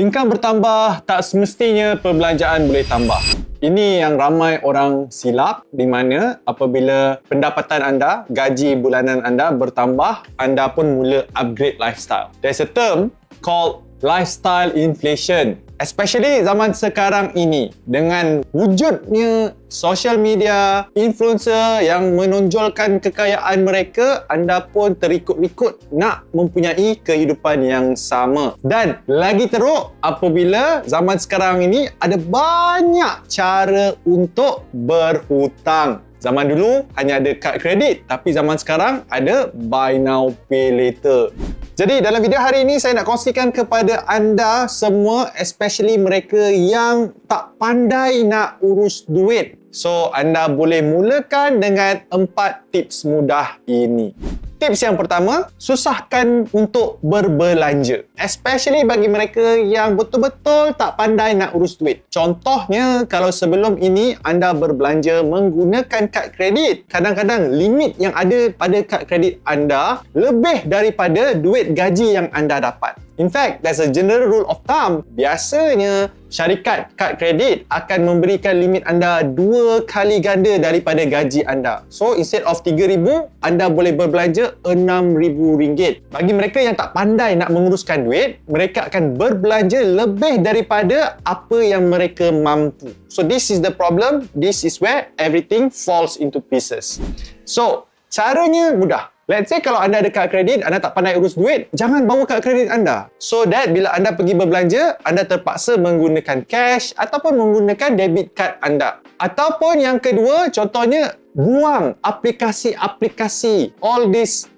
Income bertambah, tak semestinya perbelanjaan boleh tambah. Ini yang ramai orang silap, di mana apabila pendapatan anda, gaji bulanan anda bertambah, anda pun mula upgrade lifestyle. There's a term called lifestyle inflation. Especially zaman sekarang ini, dengan wujudnya social media, influencer yang menonjolkan kekayaan mereka, anda pun terikut-ikut nak mempunyai kehidupan yang sama. Dan lagi teruk apabila zaman sekarang ini ada banyak cara untuk berhutang. Zaman dulu hanya ada kad kredit, tapi zaman sekarang ada buy now pay later. Jadi dalam video hari ini saya nak kongsikan kepada anda semua, especially mereka yang tak pandai nak urus duit. So anda boleh mulakan dengan 4 tips mudah ini. Tips yang pertama, susahkan untuk berbelanja. Especially bagi mereka yang betul-betul tak pandai nak urus duit. Contohnya, kalau sebelum ini anda berbelanja menggunakan kad kredit, kadang-kadang limit yang ada pada kad kredit anda lebih daripada duit gaji yang anda dapat. In fact, there's a general rule of thumb. Biasanya, syarikat kad kredit akan memberikan limit anda 2 kali ganda daripada gaji anda. So, instead of RM3,000, anda boleh berbelanja RM6,000. Bagi mereka yang tak pandai nak menguruskan duit, mereka akan berbelanja lebih daripada apa yang mereka mampu. So, this is the problem. This is where everything falls into pieces. So, caranya mudah. Let's say kalau anda ada kad kredit, anda tak pandai urus duit, jangan bawa kad kredit anda. So that bila anda pergi berbelanja, anda terpaksa menggunakan cash ataupun menggunakan debit card anda. Ataupun yang kedua, contohnya, buang aplikasi-aplikasi. All this,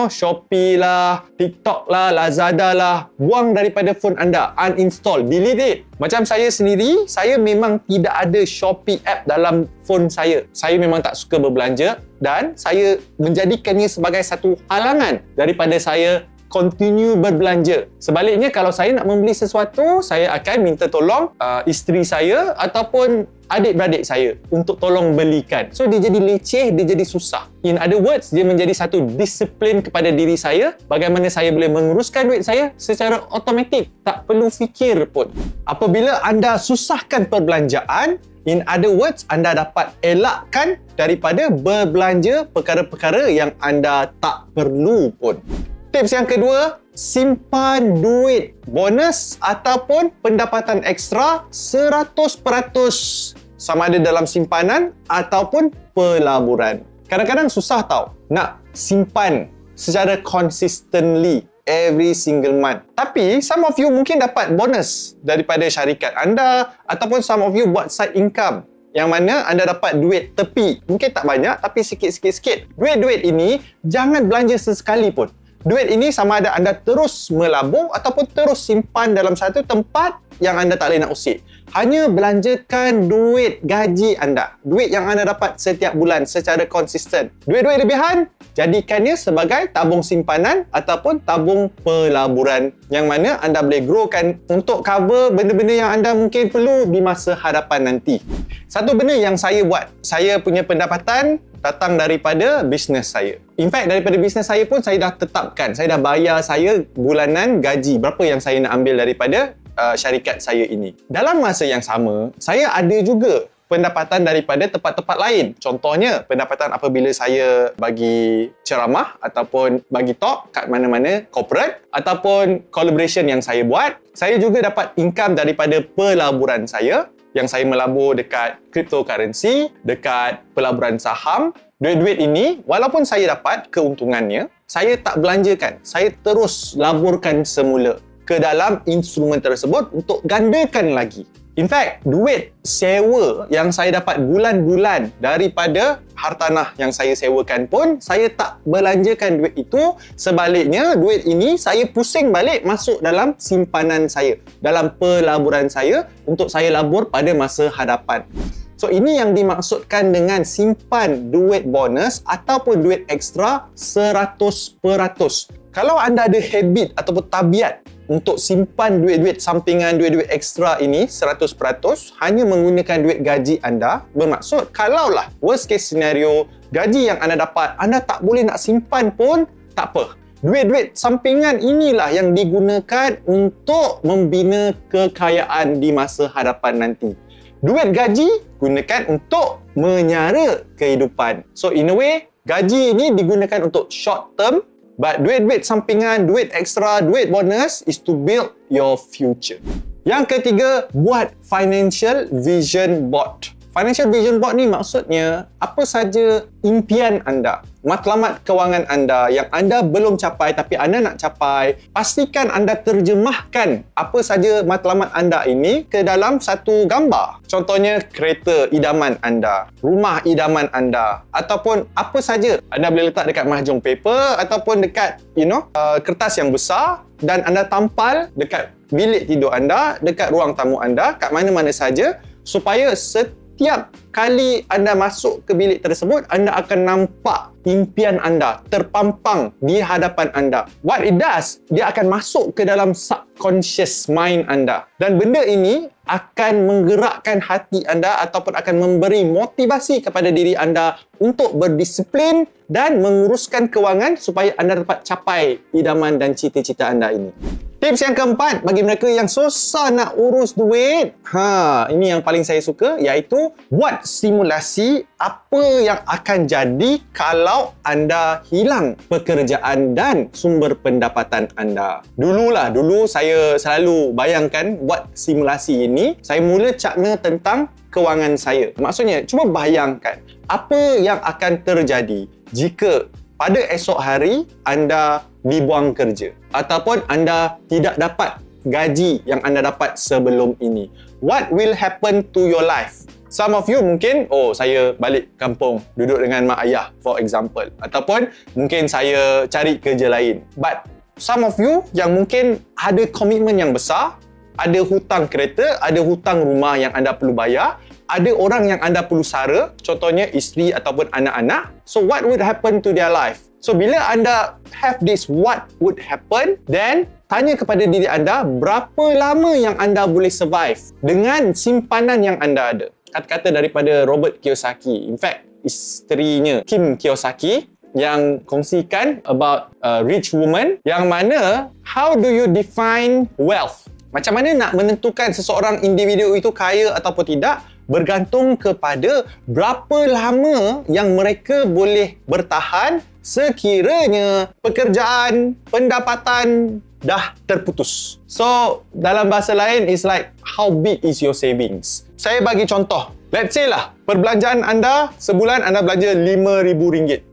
Shopee lah, TikTok lah, Lazada lah, buang daripada phone anda, uninstall, delete it. Macam saya sendiri, saya memang tidak ada Shopee app dalam phone saya. Saya memang tak suka berbelanja dan saya menjadikannya sebagai satu halangan daripada saya continue berbelanja. Sebaliknya, kalau saya nak membeli sesuatu, saya akan minta tolong isteri saya ataupun adik-beradik saya untuk tolong belikan. So, dia jadi leceh, dia jadi susah. In other words, dia menjadi satu disiplin kepada diri saya, bagaimana saya boleh menguruskan duit saya secara automatik, tak perlu fikir pun. Apabila anda susahkan perbelanjaan, in other words, anda dapat elakkan daripada berbelanja perkara-perkara yang anda tak perlu pun. Tips yang kedua, simpan duit bonus ataupun pendapatan ekstra 100% sama ada dalam simpanan ataupun pelaburan. Kadang-kadang susah tau nak simpan secara consistently every single month. Tapi some of you mungkin dapat bonus daripada syarikat anda ataupun some of you buat side income yang mana anda dapat duit tepi. Mungkin tak banyak tapi sikit-sikit. Duit-duit ini jangan belanja sesekali pun. Duit ini sama ada anda terus melabur ataupun terus simpan dalam satu tempat yang anda tak boleh nak usik. Hanya belanjakan duit gaji anda. Duit yang anda dapat setiap bulan secara konsisten. Duit-duit lebihan, jadikannya sebagai tabung simpanan ataupun tabung pelaburan yang mana anda boleh growkan untuk cover benda-benda yang anda mungkin perlu di masa hadapan nanti. Satu benda yang saya buat, saya punya pendapatan datang daripada bisnes saya. In fact, daripada bisnes saya pun saya dah tetapkan, saya dah bayar saya bulanan gaji berapa yang saya nak ambil daripada syarikat saya ini. Dalam masa yang sama, saya ada juga pendapatan daripada tempat-tempat lain. Contohnya, pendapatan apabila saya bagi ceramah ataupun bagi talk kat mana-mana corporate ataupun collaboration yang saya buat. Saya juga dapat income daripada pelaburan saya yang saya melabur dekat cryptocurrency, dekat pelaburan saham. Duit-duit ini, walaupun saya dapat keuntungannya, saya tak belanjakan. Saya terus laburkan semula ke dalam instrumen tersebut untuk gandakan lagi. In fact, duit sewa yang saya dapat bulan-bulan daripada hartanah yang saya sewakan pun, saya tak belanjakan duit itu. Sebaliknya, duit ini saya pusing balik masuk dalam simpanan saya, dalam pelaburan saya untuk saya labur pada masa hadapan. So, ini yang dimaksudkan dengan simpan duit bonus ataupun duit ekstra 100%. Kalau anda ada habit ataupun tabiat untuk simpan duit-duit sampingan, duit-duit ekstra ini 100% hanya menggunakan duit gaji anda, bermaksud kalaulah worst case scenario gaji yang anda dapat anda tak boleh nak simpan pun, tak apa. duit-duit sampingan inilah yang digunakan untuk membina kekayaan di masa hadapan nanti. Duit gaji gunakan untuk menyara kehidupan. So in a way, gaji ini digunakan untuk short term, but duit-duit sampingan, duit ekstra, duit bonus is to build your future. Yang ketiga, buat financial vision board. Financial vision board ni maksudnya apa saja impian anda, matlamat kewangan anda yang anda belum capai tapi anda nak capai. Pastikan anda terjemahkan apa saja matlamat anda ini ke dalam satu gambar. Contohnya kereta idaman anda, rumah idaman anda, ataupun apa saja anda boleh letak dekat mahjong paper ataupun dekat kertas yang besar dan anda tampal dekat bilik tidur anda, dekat ruang tamu anda, kat mana-mana saja, supaya setiap kali anda masuk ke bilik tersebut, anda akan nampak impian anda terpampang di hadapan anda. What it does, dia akan masuk ke dalam subconscious mind anda. Dan benda ini akan menggerakkan hati anda ataupun akan memberi motivasi kepada diri anda untuk berdisiplin dan menguruskan kewangan supaya anda dapat capai idaman dan cita-cita anda ini. Tips yang keempat bagi mereka yang susah nak urus duit, ini yang paling saya suka, iaitu buat simulasi apa yang akan jadi kalau anda hilang pekerjaan dan sumber pendapatan anda. Dulu saya selalu bayangkan buat simulasi ini, saya mula cakna tentang kewangan saya. Maksudnya, cuba bayangkan apa yang akan terjadi jika pada esok hari anda dibuang kerja ataupun anda tidak dapat gaji yang anda dapat sebelum ini. What will happen to your life? Some of you mungkin, saya balik kampung duduk dengan mak ayah for example, ataupun mungkin saya cari kerja lain. But some of you yang mungkin ada komitmen yang besar, ada hutang kereta, ada hutang rumah yang anda perlu bayar, ada orang yang anda perlu sara, contohnya isteri ataupun anak-anak. So what would happen to their life? So bila anda have this what would happen, then tanya kepada diri anda berapa lama yang anda boleh survive dengan simpanan yang anda ada. Kata-kata daripada Robert Kiyosaki, in fact isterinya Kim Kiyosaki, yang kongsikan about a rich woman, yang mana how do you define wealth? Macam mana nak menentukan seseorang individu itu kaya ataupun tidak, bergantung kepada berapa lama yang mereka boleh bertahan sekiranya pekerjaan, pendapatan dah terputus. So, dalam bahasa lain, it's like how big is your savings? Saya bagi contoh. Let's say lah, perbelanjaan anda sebulan anda belanja RM5,000.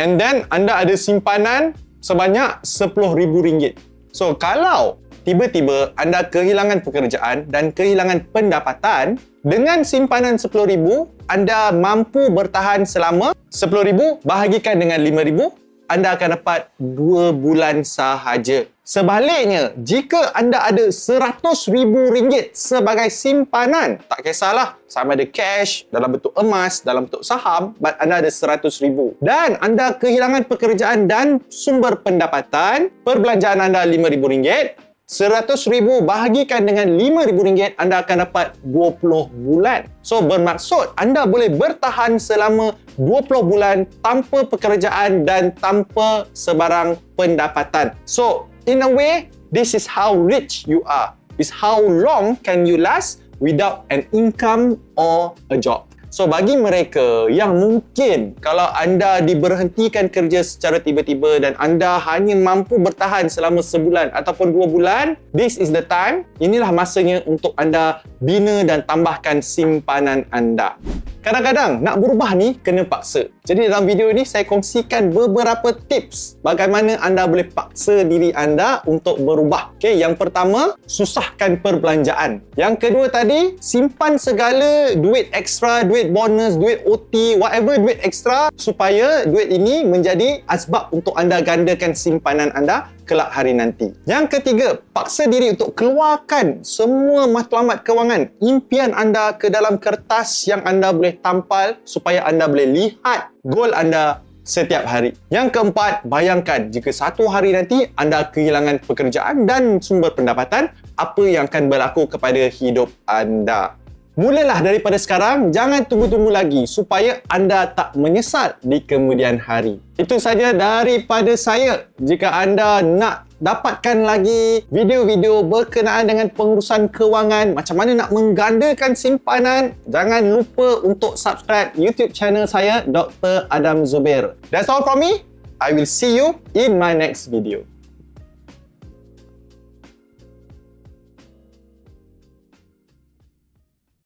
And then anda ada simpanan sebanyak RM10,000. So, kalau tiba-tiba anda kehilangan pekerjaan dan kehilangan pendapatan, dengan simpanan RM10,000, anda mampu bertahan selama RM10,000 bahagikan dengan RM5,000, anda akan dapat 2 bulan sahaja. Sebaliknya, jika anda ada RM100,000 sebagai simpanan, tak kisahlah sama ada cash, dalam bentuk emas, dalam bentuk saham, but anda ada RM100,000 dan anda kehilangan pekerjaan dan sumber pendapatan, perbelanjaan anda RM5,000, RM100,000 bahagikan dengan RM5,000, anda akan dapat 20 bulan. So, bermaksud anda boleh bertahan selama 20 bulan tanpa pekerjaan dan tanpa sebarang pendapatan. So, in a way, this is how rich you are. Is how long can you last without an income or a job. So, bagi mereka yang mungkin kalau anda diberhentikan kerja secara tiba-tiba dan anda hanya mampu bertahan selama sebulan ataupun 2 bulan, this is the time. Inilah masanya untuk anda bina dan tambahkan simpanan anda. Kadang-kadang nak berubah ni kena paksa. Jadi dalam video ini saya kongsikan beberapa tips bagaimana anda boleh paksa diri anda untuk berubah. Okay, yang pertama, susahkan perbelanjaan. Yang kedua tadi, simpan segala duit ekstra, duit bonus, duit OT, whatever duit ekstra supaya duit ini menjadi asbab untuk anda gandakan simpanan anda kelak hari nanti. Yang ketiga, paksa diri untuk keluarkan semua matlamat kewangan, impian anda ke dalam kertas yang anda boleh tampal supaya anda boleh lihat goal anda setiap hari. Yang keempat, bayangkan jika satu hari nanti anda kehilangan pekerjaan dan sumber pendapatan, apa yang akan berlaku kepada hidup anda. Mulalah daripada sekarang, jangan tunggu-tunggu lagi supaya anda tak menyesal di kemudian hari. Itu saja daripada saya. Jika anda nak dapatkan lagi video-video berkenaan dengan pengurusan kewangan, macam mana nak menggandakan simpanan, jangan lupa untuk subscribe YouTube channel saya, Dr. Adam Zubair. That's all from me. I will see you in my next video.